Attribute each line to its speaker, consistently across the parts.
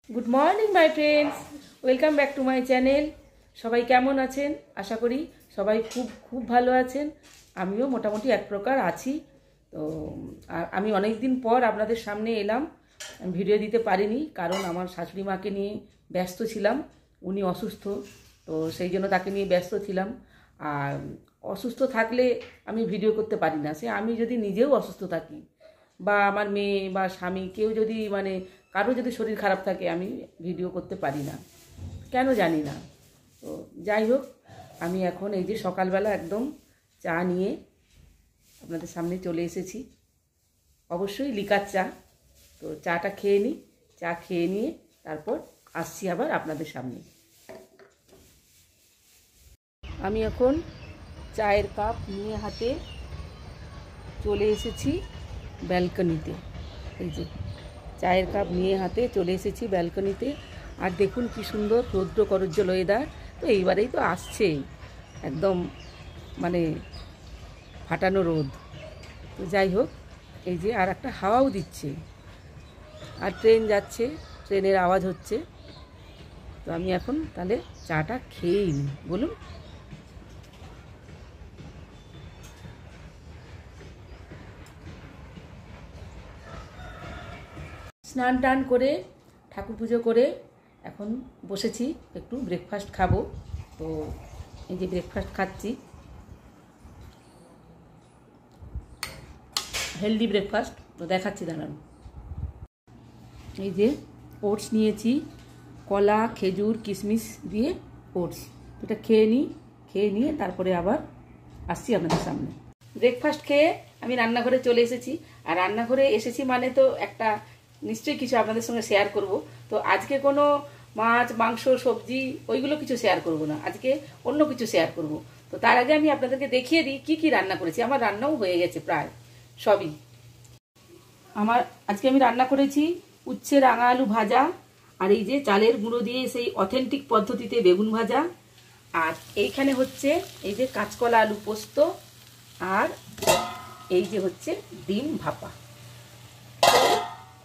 Speaker 1: Good morning my friends, welcome back to my channel. সবাই কেমন আছেন? আশা করি সবাই খুব খুব ভালো আছেন। আমিও মোটামুটি এক প্রকার আছি। তো আমি অনেক দিন পর আপনাদের সামনে এলাম। ভিডিও দিতে পারিনি কারণ আমার শাশুড়ি মাকে নিয়ে ব্যস্ত ছিলাম। উনি অসুস্থ, তো সেই জন্য তাকে নিয়ে ব্যস্ত ছিলাম। আর অসুস্থ থাকলে আমি ভিডিও করতে পারি না। সে আমি যদি নিজেও অসুস্থ থাকি বা আমার মেয়ে বা স্বামী কেউ যদি কারো যদি শরীর খারাপ থাকে আমি ভিডিও করতে পারি না, কেন জানি না। তো যাই হোক, আমি এখন এই যে সকালবেলা একদম চা নিয়ে আপনাদের সামনে চলে এসেছি। অবশ্যই লিকার চা। তো চাটা খেয়ে নিই, চা খেয়ে নিয়ে তারপর আসছি আবার আপনাদের সামনে। আমি এখন চায়ের কাপ নিয়ে হাতে চলে এসেছি ব্যালকনিতে। এই যে চায়ের কাপ নিয়ে হাতে চলে এসেছি ব্যালকনিতে। আর দেখুন কি সুন্দর রৌদ্র করজ্জ্বল ওয়েদার। তো এইবারেই তো আসছে একদম ফাটানো রোদ। তো যাই হোক, এই যে আর একটা হাওয়াও দিচ্ছে, আর ট্রেন যাচ্ছে, ট্রেনের আওয়াজ হচ্ছে। তো আমি এখন তাহলে চাটা খেয়েই নিই, বলুন। স্নান টান করে ঠাকুর পুজো করে এখন বসেছি, একটু ব্রেকফাস্ট খাবো। তো এই যে ব্রেকফাস্ট খাচ্ছি, হেলদি ব্রেকফাস্ট। তো দেখাচ্ছি, দাঁড়ান। এই যে ওটস নিয়েছি, কলা, খেজুর, কিশমিশ দিয়ে ওটস। এটা খেয়ে নিই, খেয়ে নিয়ে তারপরে আবার আসছি আপনাদের সামনে। ব্রেকফাস্ট খেয়ে আমি রান্নাঘরে চলে এসেছি। আর রান্নাঘরে এসেছি মানে তো একটা নিশ্চয়ই কিছু আপনাদের সঙ্গে শেয়ার করব। তো আজকে কোনো মাছ, মাংস, সবজি ওইগুলো কিছু শেয়ার করব না, আজকে অন্য কিছু শেয়ার করব। তো তার আগে আমি আপনাদেরকে দেখিয়ে দিই কি কি রান্না করেছি। আমার রান্নাও হয়ে গেছে প্রায় সবই। আজকে আমি রান্না করেছি উচ্ছে রাঙা আলু ভাজা, আর এই যে চালের গুঁড়ো দিয়ে সেই অথেন্টিক পদ্ধতিতে বেগুন ভাজা, আর এইখানে হচ্ছে এই যে কাঁচকলা আলু পোস্ত, আর এই যে হচ্ছে ডিম ভাপা।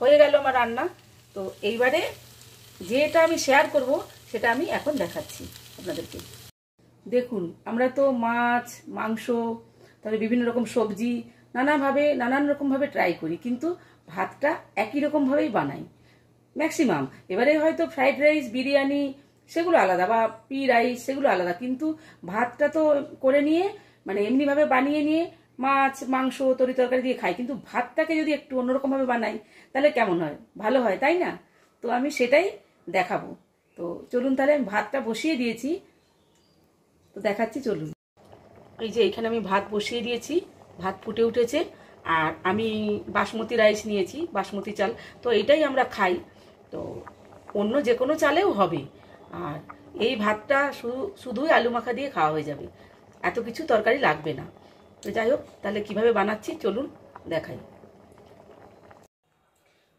Speaker 1: হয়ে গেল আমার রান্না। তো এইবারে যেটা আমি শেয়ার করব সেটা আমি এখন দেখাচ্ছি আপনাদেরকে। দেখুন, আমরা তো মাছ, মাংস, তাহলে বিভিন্ন রকম সবজি নানান রকমভাবে ট্রাই করি, কিন্তু ভাতটা একই রকমভাবেই বানাই ম্যাক্সিমাম। এবারে হয়তো ফ্রাইড রাইস, বিরিয়ানি সেগুলো আলাদা, বা পি রাইস সেগুলো আলাদা, কিন্তু ভাতটা তো করে নিয়ে এমনিভাবে বানিয়ে নিয়ে মাছ, মাংস, তরি তরকারি দিয়ে খাই। কিন্তু ভাতটাকে যদি একটু অন্যরকমভাবে বানাই তাহলে কেমন হয়? ভালো হয়, তাই না? তো আমি সেটাই দেখাবো। তো চলুন, তাহলে আমি ভাতটা বসিয়ে দিয়েছি, তো দেখাচ্ছি, চলুন। এই যে এখানে আমি ভাত বসিয়ে দিয়েছি, ভাত ফুটে উঠেছে। আর আমি বাসমতি রাইস নিয়েছি, বাসমতি চাল। তো এইটাই আমরা খাই, তো অন্য যে কোনো চালেও হবে। আর এই ভাতটা শুধুই আলু মাখা দিয়ে খাওয়া হয়ে যাবে, এত কিছু তরকারি লাগবে না। তো যাই হোক, তাহলে কিভাবে বানাচ্ছি চলুন দেখাই।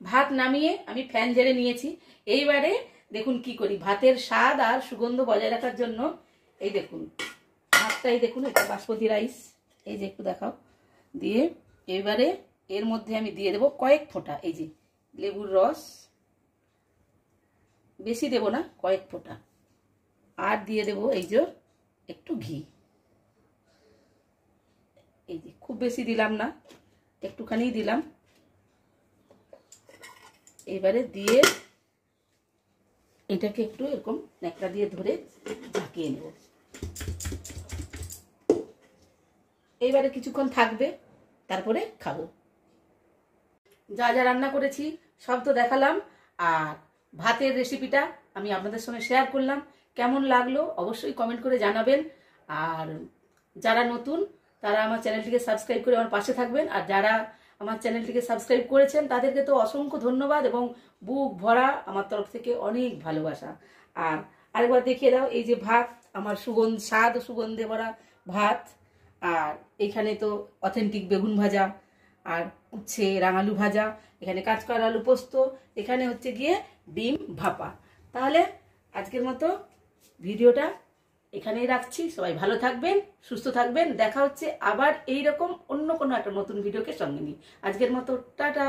Speaker 1: ভাত নামিয়ে আমি ফ্যান ঝেড়ে নিয়েছি। এইবারে দেখুন কি করি, ভাতের স্বাদ আর সুগন্ধ বজায় রাখার জন্য এই দেখুন ভাতটাই দেখুন, এটা বাসমতি রাইস, এই যে একটু দেখাও দিয়ে। এবারে এর মধ্যে আমি দিয়ে দেবো কয়েক ফোঁটা এই যে লেবুর রস, বেশি দেব না, কয়েক ফোঁটা। আর দিয়ে দেবো এই যে একটু ঘি, এই যে খুব বেশি দিলাম না, একটুখানি দিলাম। এবারে দিয়ে এটাকে একটু এরকম ন্যাকড়া দিয়ে ধরে ঝাঁকিয়ে নেব। এইবারে কিছুক্ষণ থাকবে, তারপরে খাবো। যা যা রান্না করেছি সব তো দেখালাম, আর ভাতের রেসিপিটা আমি আপনাদের সঙ্গে শেয়ার করলাম। কেমন লাগলো অবশ্যই কমেন্ট করে জানাবেন। আর যারা নতুন তারা আমার চ্যানেলটিকে সাবস্ক্রাইব করে আমার পাশে থাকবেন। আর যারা আমার চ্যানেলটিকে সাবস্ক্রাইব করেছেন তাদেরকে তো অসংখ্য ধন্যবাদ, এবং বুক ভরা আমার তরফ থেকে অনেক ভালোবাসা। আর আরেকবার দেখিয়ে দাও, এই যে ভাত, আমার স্বাদ ও সুগন্ধে ভরা ভাত। আর এইখানে তো অথেন্টিক বেগুন ভাজা, আর উচ্ছে রাঙালু ভাজা, এখানে কাঁচকলা আলু পোস্ত, এখানে হচ্ছে গিয়ে ডিম ভাপা। তাহলে আজকের মতো ভিডিওটা এখানেই রাখছি। সবাই ভালো থাকবেন, সুস্থ থাকবেন। দেখা হচ্ছে আবার এইরকম অন্য কোনো একটা নতুন ভিডিওকে সঙ্গে নিয়ে। আজকের মতো টাটা।